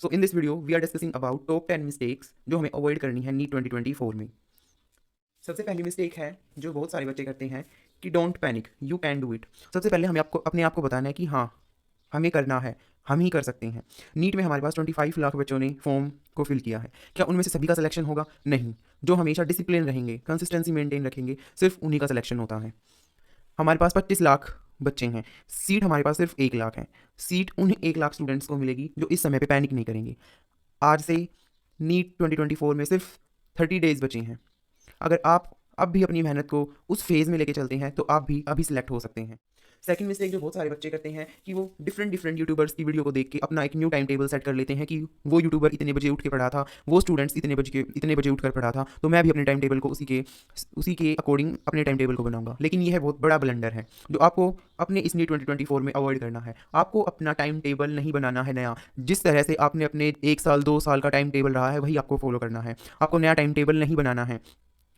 So in this video we are discussing about top 10 mistakes जो हमें avoid करनी है नीट 2024 में। सबसे पहली मिस्टेक है जो बहुत सारे बच्चे करते हैं कि don't panic, you can do it. सबसे पहले हमें आपको अपने आप को बताना है कि हाँ, हमें करना है, हम ही कर सकते हैं। नीट में हमारे पास 25 लाख बच्चों ने फॉर्म को फिल किया है। क्या उनमें से सभी का सिलेक्शन होगा? नहीं। जो हमेशा डिसिप्लिन रहेंगे, कंसिस्टेंसी मेंटेन रखेंगे, सिर्फ उन्हीं का सिलेक्शन होता है। हमारे पास 25 लाख बच्चे हैं, सीट हमारे पास सिर्फ 1 लाख है। सीट उन 1 लाख स्टूडेंट्स को मिलेगी जो इस समय पे पैनिक नहीं करेंगे। आज से नीट 2024 में सिर्फ 30 डेज बचे हैं। अगर आप अब भी अपनी मेहनत को उस फेज़ में लेके चलते हैं तो आप भी अभी सिलेक्ट हो सकते हैं। सेकंड मिस्टेक जो बहुत सारे बच्चे करते हैं कि वो डिफरेंट यूट्यूबर्स की वीडियो को देख के अपना एक न्यू टाइम टेबल सेट कर लेते हैं कि वो यूट्यूबर इतने बजे उठ के पढ़ा था, वो स्टूडेंट्स इतने बजे उठ कर पढ़ा था, तो मैं भी अपने टाइम टेबल को उसी के अकॉर्डिंग अपने टाइम टेबल को बनाऊंगा। लेकिन यह बहुत बड़ा ब्लंडर है जो आपको अपने इस नीट 2024 में अवॉइड करना है। आपको अपना टाइम टेबल नहीं बनाना है नया। जिस तरह से आपने अपने 1 साल 2 साल का टाइम टेबल रहा है वही आपको फॉलो करना है। आपको नया टाइम टेबल नहीं बनाना है,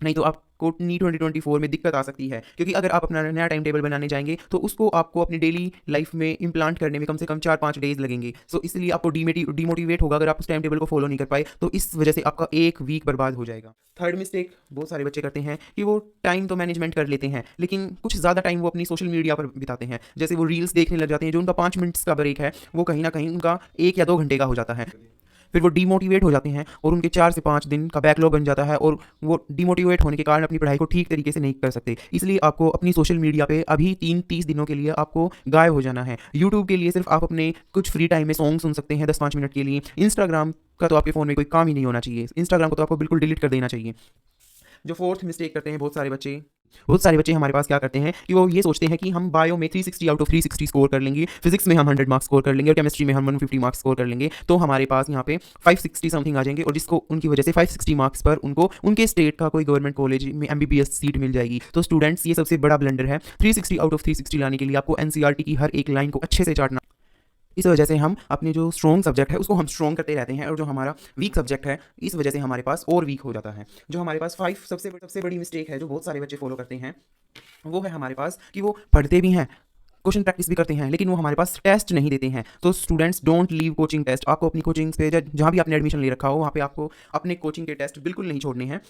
नहीं तो आपको नीट 2024 में दिक्कत आ सकती है। क्योंकि अगर आप अपना नया टाइम टेबल बनाने जाएंगे तो उसको आपको अपनी डेली लाइफ में इम्प्लांट करने में कम से कम 4-5 डेज लगेंगे। सो इसलिए आपको डीमोटिवेट होगा अगर आप उस टाइम टेबल को फॉलो नहीं कर पाए, तो इस वजह से आपका 1 वीक बर्बाद हो जाएगा। थर्ड मिस्टेक बहुत सारे बच्चे करते हैं कि वो टाइम तो मैनेजमेंट कर लेते हैं लेकिन कुछ ज़्यादा टाइम वो अपनी सोशल मीडिया पर बिताते हैं। जैसे वो रील्स देखने लग जाते हैं, जो उनका 5 मिनट्स का ब्रेक है वो कहीं ना कहीं उनका 1 या 2 घंटे का हो जाता है। फिर वो डीमोटिवेट हो जाते हैं और उनके 4 से 5 दिन का बैकलॉग बन जाता है और वो डीमोटिवेट होने के कारण अपनी पढ़ाई को ठीक तरीके से नहीं कर सकते। इसलिए आपको अपनी सोशल मीडिया पे अभी 30 दिनों के लिए आपको गायब हो जाना है। यूट्यूब के लिए सिर्फ आप अपने कुछ फ्री टाइम में सॉन्ग सुन सकते हैं 10-5 मिनट के लिए। इंस्टाग्राम का तो आपके फ़ोन में कोई काम ही नहीं होना चाहिए। इंस्टाग्राम को तो आपको बिल्कुल डिलीट कर देना चाहिए। जो फोर्थ मिस्टेक करते हैं बहुत सारे बच्चे हमारे पास क्या करते हैं कि वो ये सोचते हैं कि हम बायो में 360 आउट ऑफ 360 स्कोर कर लेंगे, फिजिक्स में हम 100 मार्क्स स्कोर कर लेंगे और केमिस्ट्री में हम 150 मार्क्स स्कोर कर लेंगे, तो हमारे पास यहाँ पे 560 समथिंग आ जाएंगे और जिसको उनकी वजह से 560 मार्क्स पर उनको उनके स्टेट का कोई गवर्नमेंट कॉलेज में एमबीबीएस सीट मिल जाएगी। तो स्टूडेंट्स, ये सबसे बड़ा ब्लंडर है। 360 आउट ऑफ 360 लाने के लिए आपको एनसीईआरटी की हर एक लाइन को अच्छे से चाटना। इस वजह से हम अपने जो स्ट्रॉन्ग सब्जेक्ट है उसको हम स्ट्रॉन्ग करते रहते हैं और जो हमारा वीक सब्जेक्ट है इस वजह से हमारे पास और वीक हो जाता है। जो हमारे पास 5 सबसे बड़ी मिस्टेक है जो बहुत सारे बच्चे फॉलो करते हैं वो है हमारे पास कि वो पढ़ते भी हैं, क्वेश्चन प्रैक्टिस भी करते हैं, लेकिन वो हमारे पास टेस्ट नहीं देते हैं। तो students, don't leave coaching test. आपको अपनी कोचिंग पे जहाँ भी आपने एडमिशन ले रखा हो वहाँ पे आपको अपने कोचिंग के टेस्ट बिल्कुल नहीं छोड़ने हैं।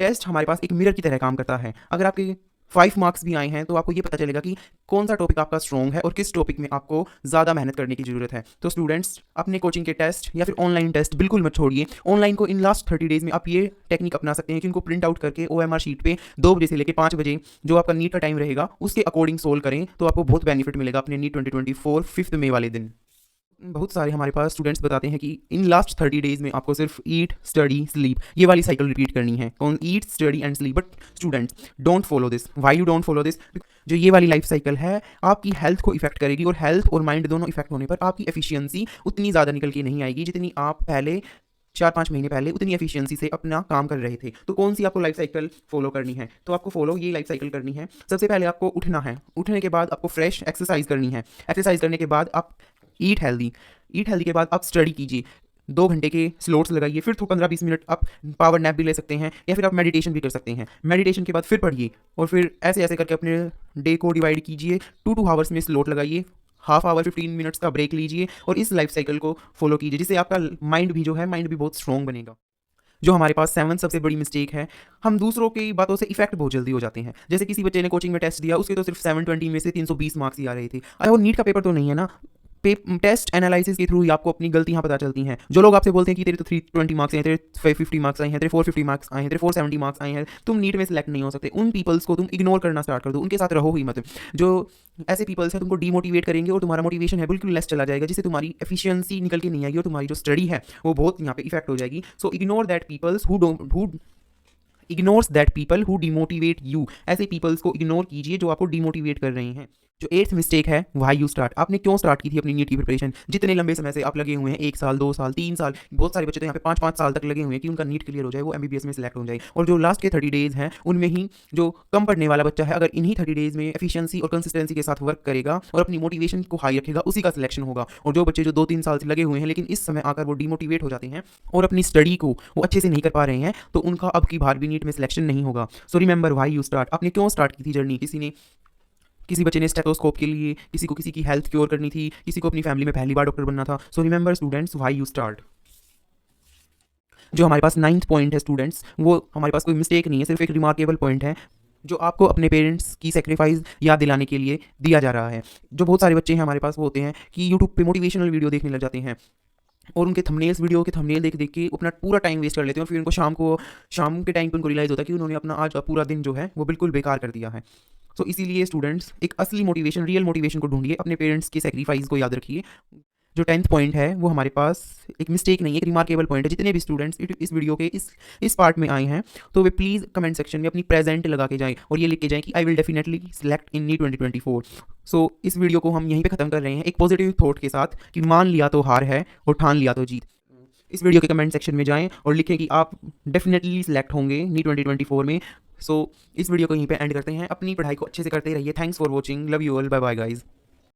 टेस्ट हमारे पास एक मिरर की तरह काम करता है। अगर आपके 5 मार्क्स भी आए हैं तो आपको ये पता चलेगा कि कौन सा टॉपिक आपका स्ट्रॉन्ग है और किस टॉपिक में आपको ज़्यादा मेहनत करने की ज़रूरत है। तो स्टूडेंट्स, अपने कोचिंग के टेस्ट या फिर ऑनलाइन टेस्ट बिल्कुल मत छोड़िए। ऑनलाइन को इन लास्ट 30 डेज़ में आप ये टेक्निक अपना सकते हैं कि उनको प्रिंट आउट करके OMR शीट पे 2 बजे से लेकर 5 बजे जो आपका नीट का टाइम रहेगा उसके अकॉर्डिंग सोल्व करें, तो आपको बहुत बेनिफिट मिलेगा अपने नीट 2024 5 मई वाले दिन। बहुत सारे हमारे पास स्टूडेंट्स बताते हैं कि इन लास्ट 30 डेज में आपको सिर्फ ईट, स्टडी, स्लीप ये वाली साइकिल रिपीट करनी है। कौन? Eat, study and sleep. But students, don't follow this. Why you don't follow this? जो ये वाली लाइफ साइकिल है आपकी हेल्थ को इफेक्ट करेगी और हेल्थ और माइंड दोनों इफेक्ट होने पर आपकी एफिशिएंसी उतनी ज़्यादा निकल के नहीं आएगी जितनी आप पहले 4-5 महीने पहले उतनी एफिशिएंसी से अपना काम कर रहे थे। तो कौन सी आपको लाइफ साइकिल फॉलो करनी है? तो आपको फॉलो ये लाइफ साइकिल करनी है। सबसे पहले आपको उठना है, उठने के बाद आपको फ्रेश एक्सरसाइज करनी है, एक्सरसाइज करने के बाद आप ईट हेल्दी के बाद आप स्टडी कीजिए, 2 घंटे के स्लोट्स लगाइए, फिर 15-20 मिनट आप पावर नैप भी ले सकते हैं या फिर आप मेडिटेशन भी कर सकते हैं। मेडिटेशन के बाद फिर पढ़िए और फिर ऐसे ऐसे करके अपने डे को डिवाइड कीजिए। 2 आवर्स में स्लोट लगाइए, हाफ आवर 15 मिनट्स का ब्रेक लीजिए और इस लाइफ साइकिल को फॉलो कीजिए, जिससे आपका माइंड भी बहुत स्ट्रॉन्ग बनेगा। जो हमारे पास 7 सबसे बड़ी मिस्टेक है, हम दूसरों की बातों से इफेक्ट बहुत जल्दी हो जाते हैं। जैसे किसी बच्चे ने कोचिंग में टेस्ट दिया, उसके तो सिर्फ 720 में से 320 मार्क्स ही आ रहे थे। अरे वो नीट का पेपर तो नहीं है ना। टेस्ट एनालिसिस के थ्रू ही आपको अपनी गलतियां पता चलती हैं। जो लोग आपसे बोलते हैं कि तेरे तो 320 मार्क्स हैं, तेरे 550 मार्क्स आए हैं, तेरे 450 मार्क्स आए हैं, तेरे 470 मार्क्स आए हैं, तुम नीट में सेलेक्ट नहीं हो सकते, उन पीपल्स को तुम इग्नोर करना स्टार्ट कर दो, उनके साथ रहो ही मत। जो ऐसे पीपल्स हैं तुमको डीमोटिवेट करेंगे और तुम्हारा मोटिवेशन है बिल्कुल लेस चला जाएगा, जिससे तुम्हारी एफिशिएंसी निकल के नहीं आएगी और तुम्हारी जो स्टडी है वो बहुत यहाँ पे इफेक्ट हो जाएगी। So ignore that peoples who ignores that people who demotivate you. ऐसे पीपल्स को इग्नोर कीजिए जो आपको डिमोटिवेट कर रहे हैं। जो 8th मिस्टेक है, व्हाई यू स्टार्ट। आपने क्यों स्टार्ट की थी अपनी नीट की प्रिपरेशन? जितने लंबे समय से आप लगे हुए हैं, 1 साल, 2 साल, 3 साल, बहुत सारे बच्चे तो यहाँ पे 5-5 साल तक लगे हुए हैं कि उनका नीट क्लियर हो जाए, वो एमबीबीएस में सिलेक्ट हो जाए। और जो लास्ट के 30 डेज हैं उनमें ही जो कम पढ़ने वाला बच्चा है, अगर इन्हीं 30 डेज में एफिशिएंसी और कंसिस्टेंसी के साथ वर्क करेगा और अपनी मोटिवेशन को हाई रखेगा, उसी का सिलेक्शन होगा। और जो बच्चे जो 2-3 साल से लगे हुए हैं लेकिन इस समय आकर वो डिमोटिवेट हो जाते हैं और अपनी स्टडी को वो अच्छे से नहीं कर पा रहे हैं, तो उनका अब की बार भी नीट में सिलेक्शन नहीं होगा। So remember why you start. आपने क्यों स्टार्ट की थी जर्नी? किसी बच्चे ने स्टेथोस्कोप के लिए, किसी को किसी की हेल्थ क्योर करनी थी, किसी को अपनी फैमिली में पहली बार डॉक्टर बनना था। So remember students, why you start. जो हमारे पास 9th पॉइंट है स्टूडेंट्स, वो हमारे पास कोई मिस्टेक नहीं है, सिर्फ एक रिमार्केबल पॉइंट है जो आपको अपने पेरेंट्स की सेक्रीफाइस याद दिलाने के लिए दिया जा रहा है। जो बहुत सारे बच्चे हैं हमारे पास वो होते हैं कि यूट्यूब पे मोटिवेशनल वीडियो देखने लग जाते हैं और उनके थंबनेल्स, वीडियो के थंबनेल देख देख के अपना पूरा टाइम वेस्ट कर लेते हैं और फिर उनको शाम के टाइम पे उनको रियलाइज़ होता है कि उन्होंने अपना आज का पूरा दिन जो है वो बिल्कुल बेकार कर दिया है। तो इसीलिए स्टूडेंट्स एक असली मोटिवेशन, रियल मोटिवेशन को ढूंढिए, अपने पेरेंट्स के सेक्रीफाइस को याद रखिए। जो 10th पॉइंट है वो हमारे पास एक मिस्टेक नहीं है, एक रिमार्केबल पॉइंट है। जितने भी स्टूडेंट्स इस वीडियो के इस पार्ट में आए हैं तो वे प्लीज़ कमेंट सेक्शन में अपनी प्रेजेंट लगा के जाएं और ये लिख के जाएं कि I will definitely select in NEET 2024। So इस वीडियो को हम यहीं पे ख़त्म कर रहे हैं एक पॉजिटिव थॉट के साथ कि मान लिया तो हार है और ठान लिया तो जीत। इस वीडियो के कमेंट सेक्शन में जाएं और लिखें कि आप डेफिनेटली सिलेक्ट होंगे नीट 2024 में। सो इस वीडियो को यहीं पे एंड करते हैं। अपनी पढ़ाई को अच्छे से करते रहिए। Thanks for watching, love you all, bye bye guys.